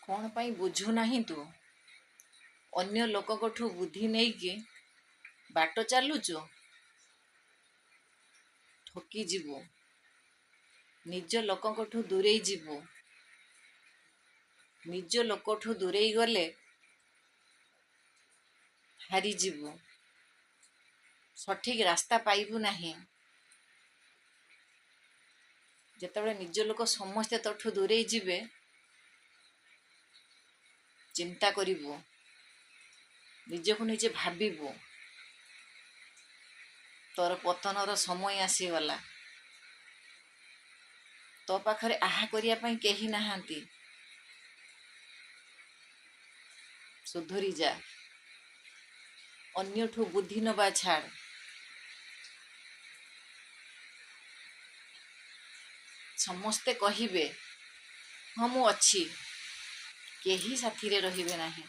କ'ଣ ପାଇଁ ବୁଝୁନାହିଁ ତୁ? ଅନ୍ୟ ଲୋକଙ୍କଠୁ ବୁଦ୍ଧି ନେଇକି ବାଟ ଚାଲୁଛୁ, ଠକିଯିବୁ। ନିଜ ଲୋକଙ୍କଠୁ ଦୂରେଇ ଯିବୁ। ନିଜ ଲୋକଠୁ ଦୂରେଇ ଗଲେ ହାରିଯିବୁ। ସଠିକ୍ ରାସ୍ତା ପାଇବୁ ନାହିଁ। ଯେତେବେଳେ ନିଜ ଲୋକ ସମସ୍ତେ ତୋଠୁ ଦୂରେଇ ଯିବେ, ଚିନ୍ତା କରିବୁ, ନିଜକୁ ନିଜେ ଭାବିବୁ ତୋର ପତନର ସମୟ ଆସିଗଲା। ତୋ ପାଖରେ ଆହା କରିବା ପାଇଁ କେହି ନାହାନ୍ତି। ସୁଧୁରି ଯା। ଅନ୍ୟଠୁ ବୁଦ୍ଧି ନେବା ଛାଡ଼। ସମସ୍ତେ କହିବେ ହଁ ମୁଁ ଅଛି, କେହି ସାଥିରେ ରହିବେ ନାହିଁ।